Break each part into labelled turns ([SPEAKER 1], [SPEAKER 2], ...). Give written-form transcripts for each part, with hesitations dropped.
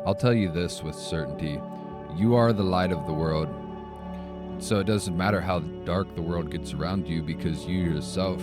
[SPEAKER 1] I'll tell you this with certainty. You are the light of the world. So it doesn't matter how dark the world gets around you because you yourself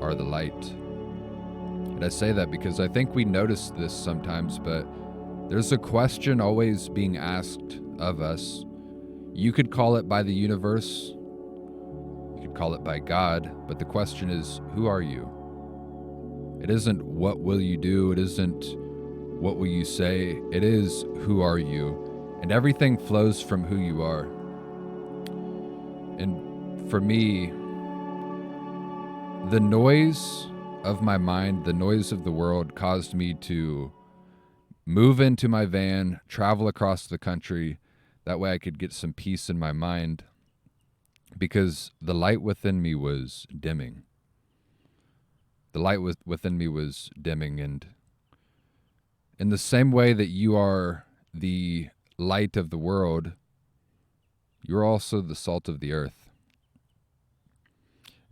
[SPEAKER 1] are the light. And I say that because I think we notice this sometimes, but there's a question always being asked of us. You could call it by the universe. You could call it by God. But the question is, who are you? It isn't what will you do. It isn't what will you say. It is who are you? And everything flows from who you are. And for me, the noise of my mind, the noise of the world caused me to move into my van, travel across the country. That way I could get some peace in my mind because the light within me was dimming. The light within me was dimming, and in the same way that you are the light of the world, you're also the salt of the earth.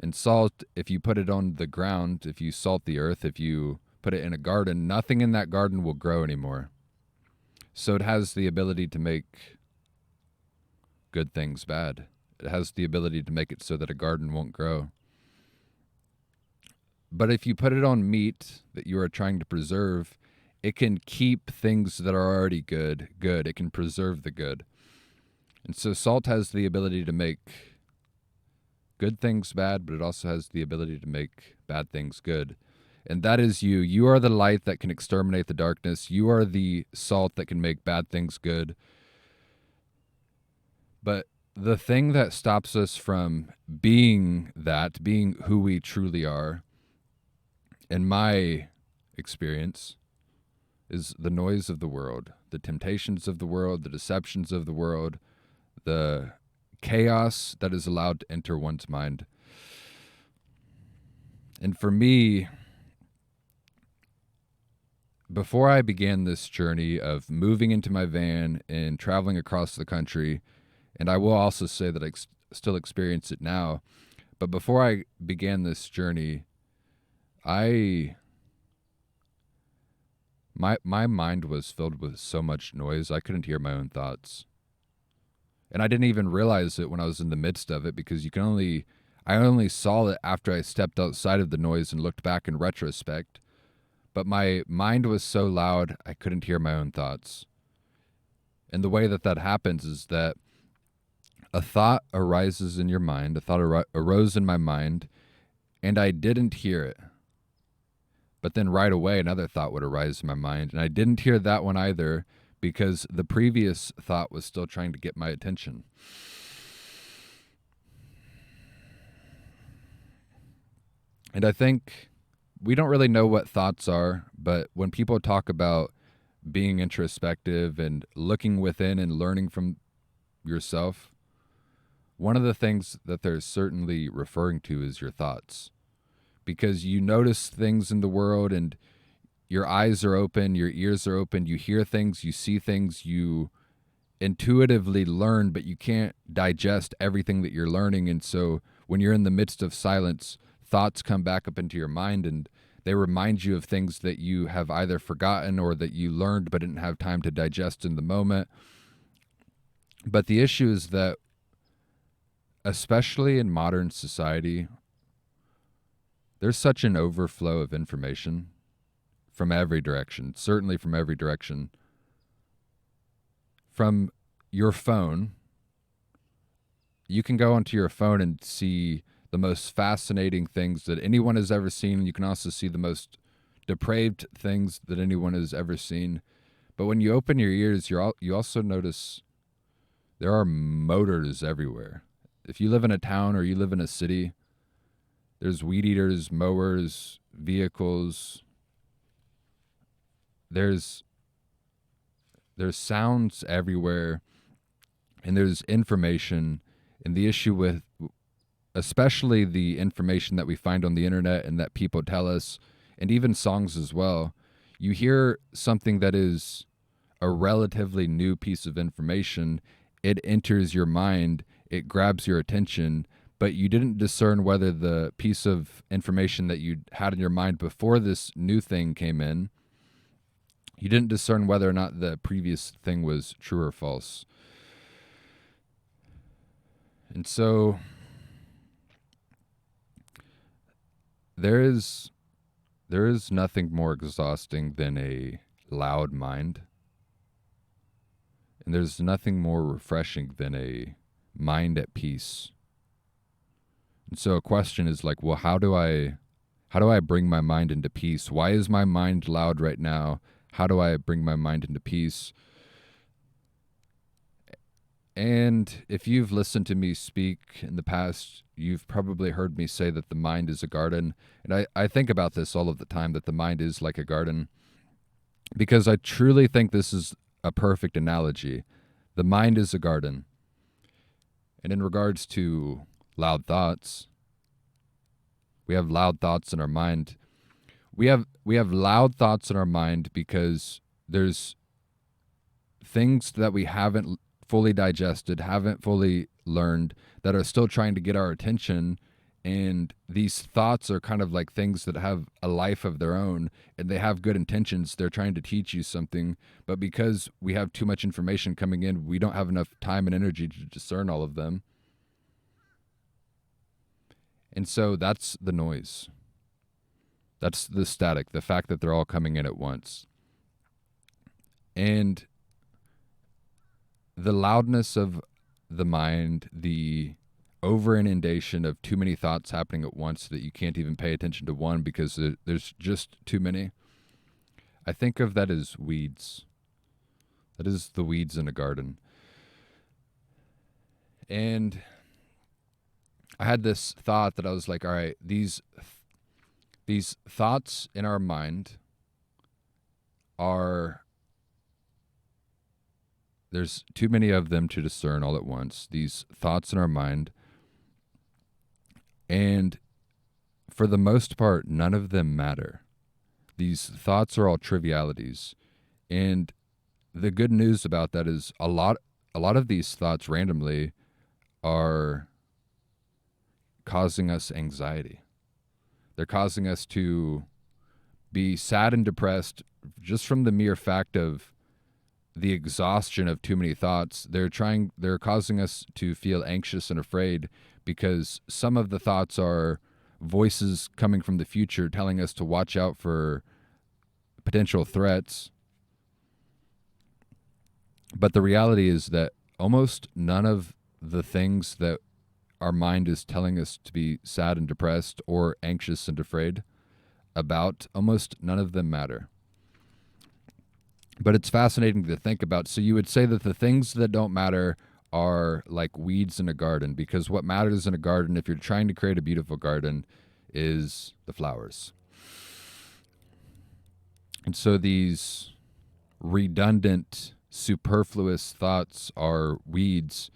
[SPEAKER 1] And salt, if you put it on the ground, if you salt the earth, if you put it in a garden, nothing in that garden will grow anymore. So it has the ability to make good things bad. It has the ability to make it so that a garden won't grow. But if you put it on meat that you are trying to preserve, it can keep things that are already good. It can preserve the good. And so salt has the ability to make good things bad, but it also has the ability to make bad things good. And that is you. You are the light that can exterminate the darkness. You are the salt that can make bad things good. But the thing that stops us from being that, being who we truly are, in my experience, is the noise of the world, the temptations of the world, the deceptions of the world, the chaos that is allowed to enter one's mind. And for me, before I began this journey of moving into my van and traveling across the country, and I will also say that I still experience it now, but before I began this journey, my mind was filled with so much noise, I couldn't hear my own thoughts. And I didn't even realize it when I was in the midst of it because I only saw it after I stepped outside of the noise and looked back in retrospect. But my mind was so loud, I couldn't hear my own thoughts. And the way that happens is that a thought arises in your mind, a thought arose in my mind, and I didn't hear it. But then right away, another thought would arise in my mind, and I didn't hear that one either because the previous thought was still trying to get my attention. And I think we don't really know what thoughts are, but when people talk about being introspective and looking within and learning from yourself, one of the things that they're certainly referring to is your thoughts. Because you notice things in the world and your eyes are open, your ears are open, you hear things, you see things, you intuitively learn, but you can't digest everything that you're learning. And so when you're in the midst of silence, thoughts come back up into your mind and they remind you of things that you have either forgotten or that you learned but didn't have time to digest in the moment. But the issue is that, especially in modern society, there's such an overflow of information from every direction, certainly from every direction. From your phone, you can go onto your phone and see the most fascinating things that anyone has ever seen. You can also see the most depraved things that anyone has ever seen. But when you open your ears, you also notice there are motors everywhere. If you live in a town or you live in a city, there's weed eaters, mowers, vehicles. There's sounds everywhere, and there's information. And the issue with, especially the information that we find on the internet and that people tell us, and even songs as well, you hear something that is a relatively new piece of information. It enters your mind, it grabs your attention, but you didn't discern whether the piece of information that you had in your mind before this new thing came in You didn't discern whether or not the previous thing was true or false. And so there is nothing more exhausting than a loud mind. And there's nothing more refreshing than a mind at peace. And so a question is like, well, how do I bring my mind into peace? Why is my mind loud right now? How do I bring my mind into peace? And if you've listened to me speak in the past, you've probably heard me say that the mind is a garden. And I think about this all of the time, that the mind is like a garden, because I truly think this is a perfect analogy. The mind is a garden. And in regards to loud thoughts, we have loud thoughts in our mind. We have loud thoughts in our mind because there's things that we haven't fully digested, haven't fully learned, that are still trying to get our attention. And these thoughts are kind of like things that have a life of their own, and they have good intentions. They're trying to teach you something, but because we have too much information coming in, we don't have enough time and energy to discern all of them. And so that's the noise. That's the static, the fact that they're all coming in at once. And the loudness of the mind, the over inundation of too many thoughts happening at once that you can't even pay attention to one because there's just too many. I think of that as weeds. That is the weeds in a garden. And I had this thought that I was like, all right, these thoughts in our mind there's too many of them to discern all at once. These thoughts in our mind, and for the most part, none of them matter. These thoughts are all trivialities. And the good news about that is a lot of these thoughts randomly are causing us anxiety. They're causing us to be sad and depressed just from the mere fact of the exhaustion of too many thoughts. They're causing us to feel anxious and afraid because some of the thoughts are voices coming from the future telling us to watch out for potential threats. But the reality is that almost none of the things that our mind is telling us to be sad and depressed or anxious and afraid about, almost none of them matter. But it's fascinating to think about. So you would say that the things that don't matter are like weeds in a garden, because what matters in a garden, if you're trying to create a beautiful garden, is the flowers. And so these redundant, superfluous thoughts are weeds.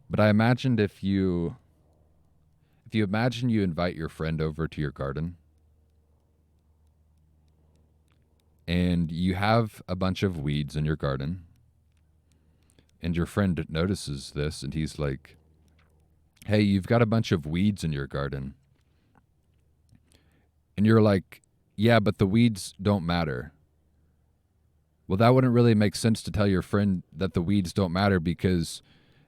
[SPEAKER 1] But I imagined if you imagine you invite your friend over to your garden, and you have a bunch of weeds in your garden, and your friend notices this, and he's like, hey, you've got a bunch of weeds in your garden. And you're like, yeah, but the weeds don't matter. Well, that wouldn't really make sense to tell your friend that the weeds don't matter, because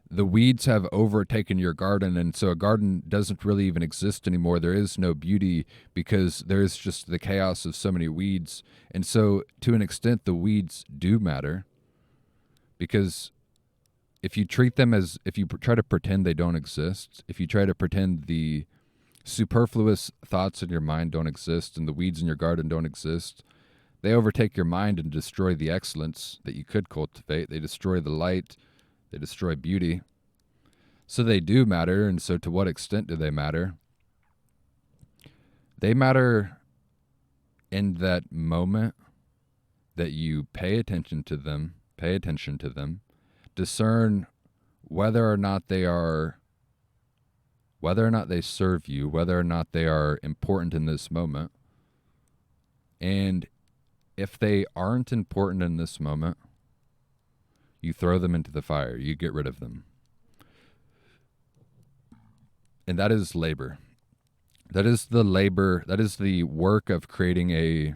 [SPEAKER 1] the weeds have overtaken your garden, and so a garden doesn't really even exist anymore. There is no beauty because there is just the chaos of so many weeds. And so to an extent, the weeds do matter, because if you treat them as, if you try to pretend they don't exist, if you try to pretend the superfluous thoughts in your mind don't exist and the weeds in your garden don't exist, they overtake your mind and destroy the excellence that you could cultivate. They destroy the light. They destroy beauty. So they do matter, and so to what extent do they matter? They matter in that moment that you pay attention to them, discern whether or not they serve you, whether or not they are important in this moment. And if they aren't important in this moment, you throw them into the fire. You get rid of them. And that is labor. That is the labor. That is the work of creating a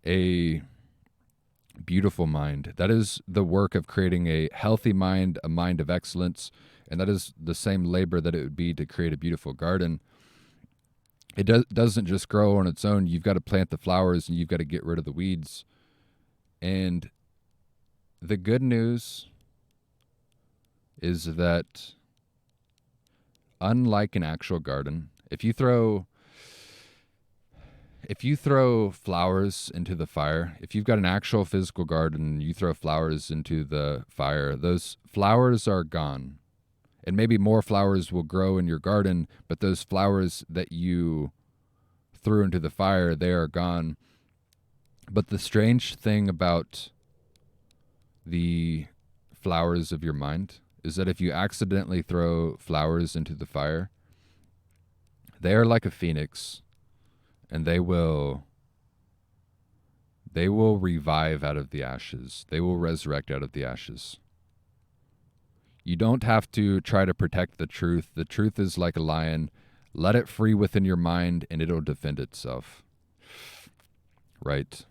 [SPEAKER 1] a beautiful mind. That is the work of creating a healthy mind, a mind of excellence, and that is the same labor that it would be to create a beautiful garden. It doesn't just grow on its own. You've got to plant the flowers and you've got to get rid of the weeds. And the good news is that unlike an actual garden, if you throw flowers into the fire, if you've got an actual physical garden and you throw flowers into the fire, those flowers are gone. And maybe more flowers will grow in your garden, but those flowers that you threw into the fire, they are gone. But the strange thing about the flowers of your mind is that if you accidentally throw flowers into the fire, they are like a phoenix, and they will revive out of the ashes. They will resurrect out of the ashes. You don't have to try to protect the truth. The truth is like a lion. Let it free within your mind, and it'll defend itself. Right.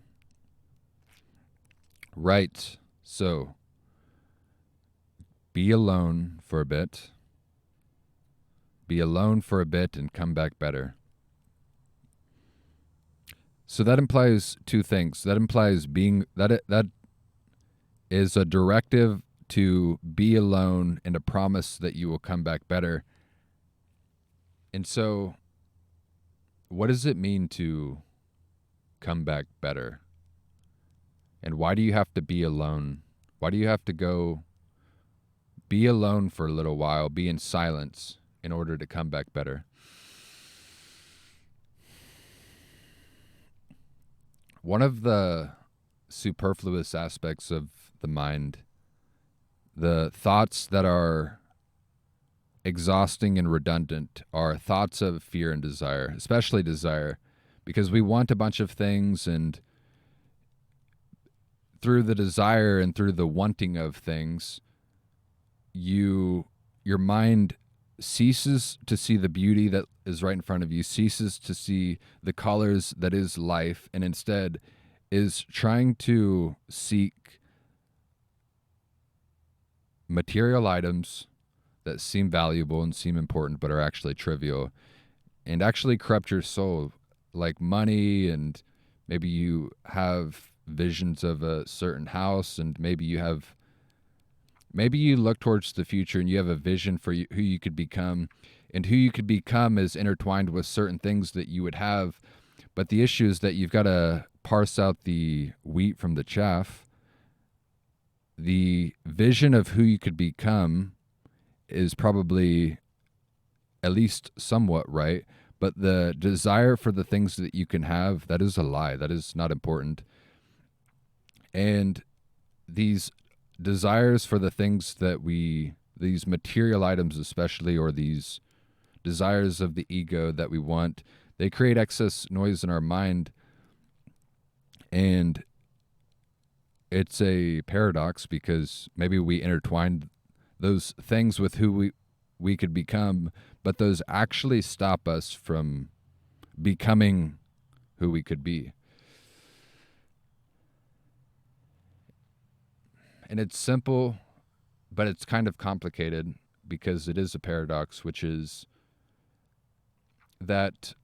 [SPEAKER 1] So, be alone for a bit. Be alone for a bit and come back better. So that implies two things. That implies that is a directive to be alone and a promise that you will come back better. And so, what does it mean to come back better? And why do you have to be alone? Why do you have to go be alone for a little while, be in silence in order to come back better? One of the superfluous aspects of the mind, the thoughts that are exhausting and redundant, are thoughts of fear and desire, especially desire, because we want a bunch of things, and through the desire and through the wanting of things, your mind ceases to see the beauty that is right in front of you, ceases to see the colors that is life, and instead is trying to seek material items that seem valuable and seem important but are actually trivial and actually corrupt your soul, like money. And maybe you have visions of a certain house, and maybe you look towards the future and you have a vision for who you could become, and who you could become is intertwined with certain things that you would have. But the issue is that you've got to parse out the wheat from the chaff. The vision of who you could become is probably at least somewhat right, but the desire for the things that you can have, that is a lie. That is not important. And these desires for the things that these material items especially, or these desires of the ego that we want, they create excess noise in our mind. And it's a paradox, because maybe we intertwined those things with who we could become, but those actually stop us from becoming who we could be. And it's simple, but it's kind of complicated, because it is a paradox, which is that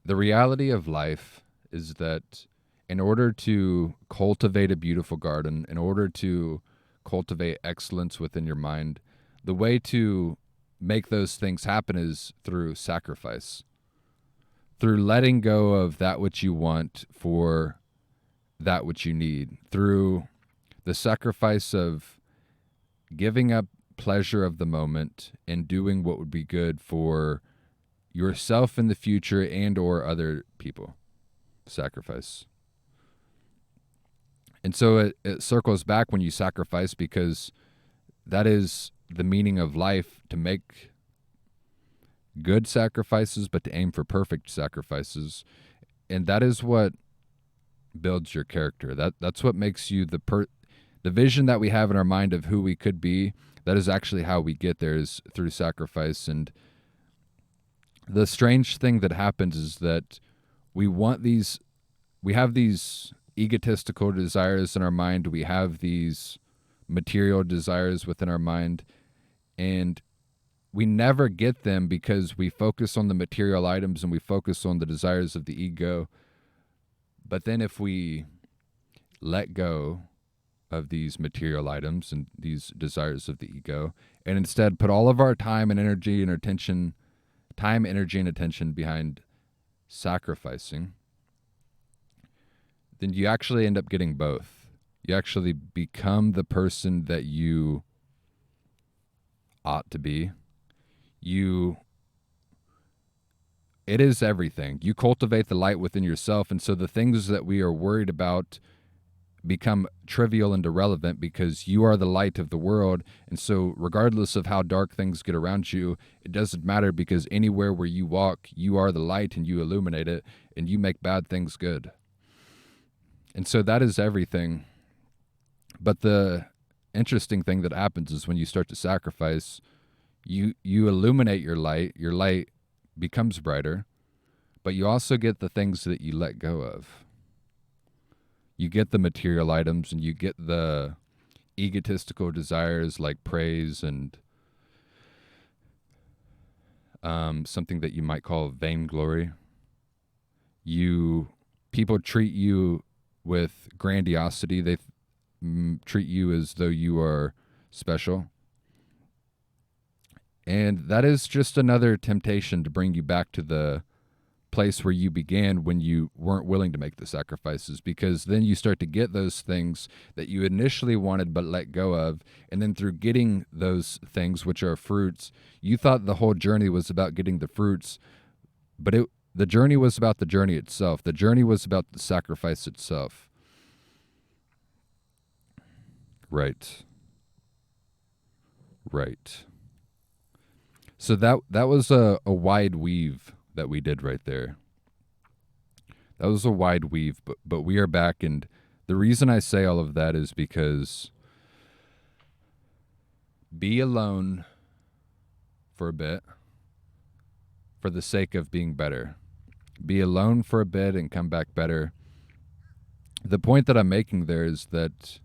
[SPEAKER 1] the reality of life is that in order to cultivate a beautiful garden, in order to cultivate excellence within your mind, the way to make those things happen is through sacrifice, through letting go of that which you want for that which you need, through the sacrifice of giving up pleasure of the moment and doing what would be good for yourself in the future and or other people. Sacrifice. And so it circles back when you sacrifice, because that is the meaning of life, to make good sacrifices, but to aim for perfect sacrifices. And that is what builds your character. That's what makes you the vision that we have in our mind of who we could be. That is actually how we get there, is through sacrifice. And the strange thing that happens is that we want these we have these egotistical desires in our mind. We have these material desires within our mind, and we never get them because we focus on the material items and we focus on the desires of the ego. But then if we let go of these material items and these desires of the ego, and instead put all of our time, energy, and attention behind sacrificing, then you actually end up getting both. You actually become the person that you ought to be. It is everything. You cultivate the light within yourself, and so the things that we are worried about become trivial and irrelevant because you are the light of the world. And so regardless of how dark things get around you, it doesn't matter, because anywhere where you walk, you are the light and you illuminate it, and you make bad things good. And so that is everything. But the interesting thing that happens is when you start to sacrifice, you illuminate your light becomes brighter, but you also get the things that you let go of. You get the material items, and you get the egotistical desires like praise and something that you might call vainglory. People treat you with grandiosity. They treat you as though you are special. And that is just another temptation to bring you back to the place where you began when you weren't willing to make the sacrifices, because then you start to get those things that you initially wanted but let go of, and then through getting those things, which are fruits, you thought the whole journey was about getting the fruits, but the journey was about the journey itself. The journey was about the sacrifice itself. Right. So that was a wide weave that we did right there. That was a wide weave, but we are back, and the reason I say all of that is because be alone for a bit for the sake of being better. Be alone for a bit and come back better. The point that I'm making there is that,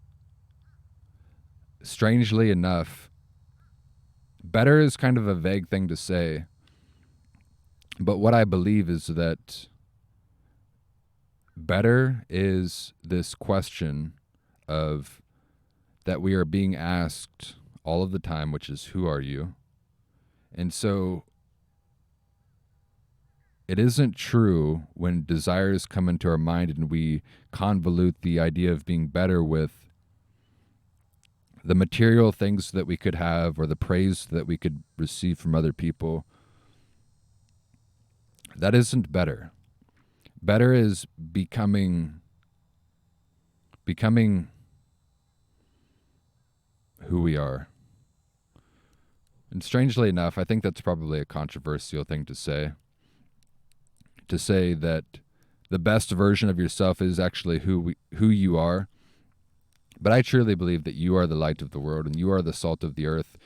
[SPEAKER 1] strangely enough, better is kind of a vague thing to say, but what I believe is that better is this question of that we are being asked all of the time, which is, who are you? And so it isn't true when desires come into our mind and we convolute the idea of being better with the material things that we could have or the praise that we could receive from other people. That isn't better. Better is becoming who we are. And strangely enough, I think that's probably a controversial thing to say. To say that the best version of yourself is actually who you are. But I truly believe that you are the light of the world and you are the salt of the earth.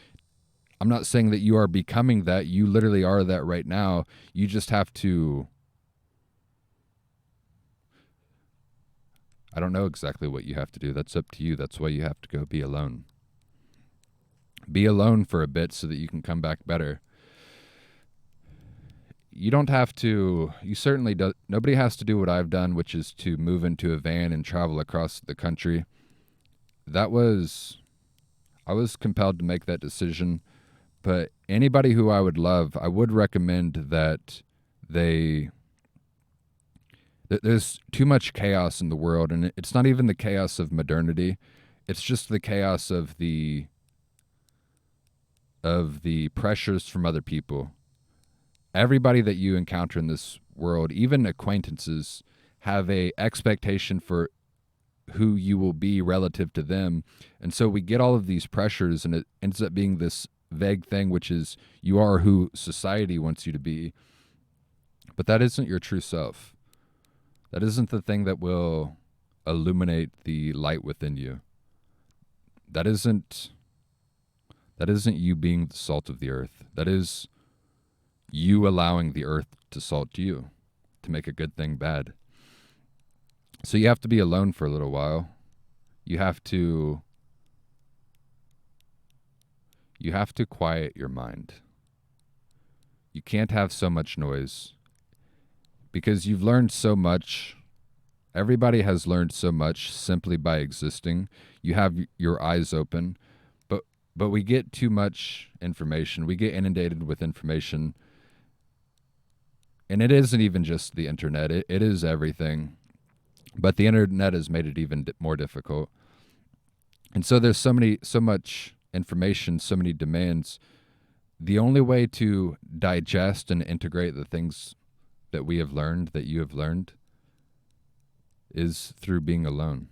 [SPEAKER 1] I'm not saying that you are becoming that. You literally are that right now. You just have to... I don't know exactly what you have to do. That's up to you. That's why you have to go be alone. Be alone for a bit so that you can come back better. You don't have to... You certainly don't... Nobody has to do what I've done, which is to move into a van and travel across the country. I was compelled to make that decision. But anybody who I would love, I would recommend that there's too much chaos in the world, and it's not even the chaos of modernity. It's just the chaos of the pressures from other people. Everybody that you encounter in this world, even acquaintances, have a expectation for who you will be relative to them. And so we get all of these pressures, and it ends up being this vague thing, which is you are who society wants you to be. But that isn't your true self. That isn't the thing that will illuminate the light within you. That isn't you being the salt of the earth. That is you allowing the earth to salt you, to make a good thing bad. So you have to be alone for a little while. You have to quiet your mind. You can't have so much noise because you've learned so much. Everybody has learned so much simply by existing. You have your eyes open, but we get too much information. We get inundated with information. And it isn't even just the internet. It is everything. But the internet has made it even more difficult. And so there's so much information, so many demands. The only way to digest and integrate the things that we have learned, that you have learned, is through being alone.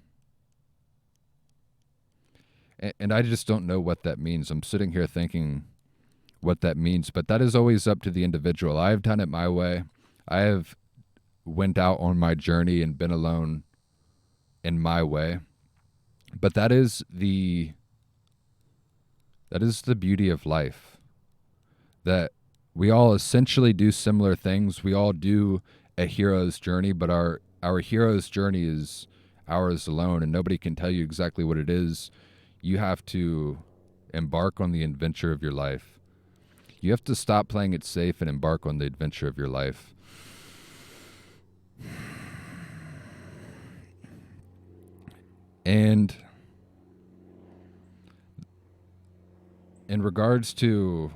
[SPEAKER 1] And I just don't know what that means. I'm sitting here thinking what that means, but that is always up to the individual. I have done it my way. I have went out on my journey and been alone in my way. But that is the beauty of life. That we all essentially do similar things. We all do a hero's journey, but our hero's journey is ours alone, and nobody can tell you exactly what it is. You have to embark on the adventure of your life. You have to stop playing it safe and embark on the adventure of your life. And in regards to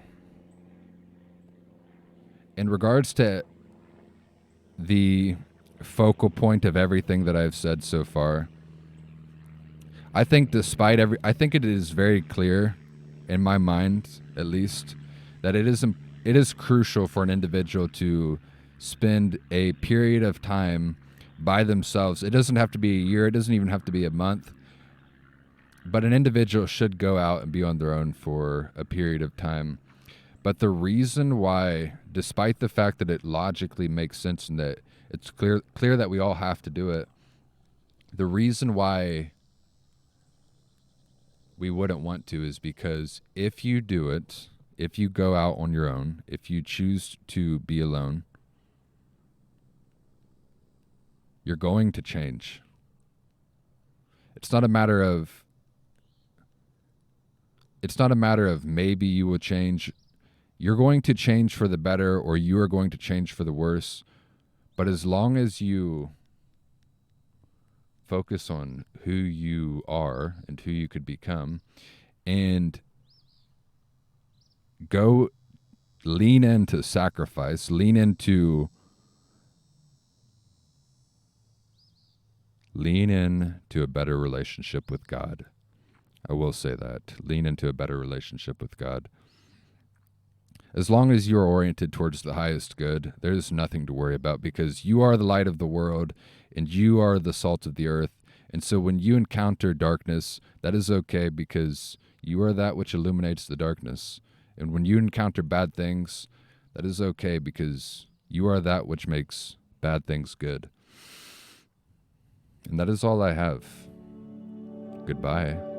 [SPEAKER 1] the focal point of everything that I've said so far, I think I think it is very clear in my mind, at least, that it is crucial for an individual to spend a period of time by themselves. It doesn't have to be a year. It doesn't even have to be a month. But an individual should go out and be on their own for a period of time. But the reason why, despite the fact that it logically makes sense and that it's clear that we all have to do it, the reason why we wouldn't want to is because if you do it, if you go out on your own, if you choose to be alone, you're going to change. It's not a matter of maybe you will change. You're going to change for the better, or you are going to change for the worse. But as long as you focus on who you are and who you could become, and go lean into sacrifice, lean into a better relationship with God. I will say that. Lean into a better relationship with God. As long as you're oriented towards the highest good, there's nothing to worry about, because you are the light of the world and you are the salt of the earth. And so when you encounter darkness, that is okay, because you are that which illuminates the darkness. And when you encounter bad things, that is okay, because you are that which makes bad things good. And that is all I have. Goodbye.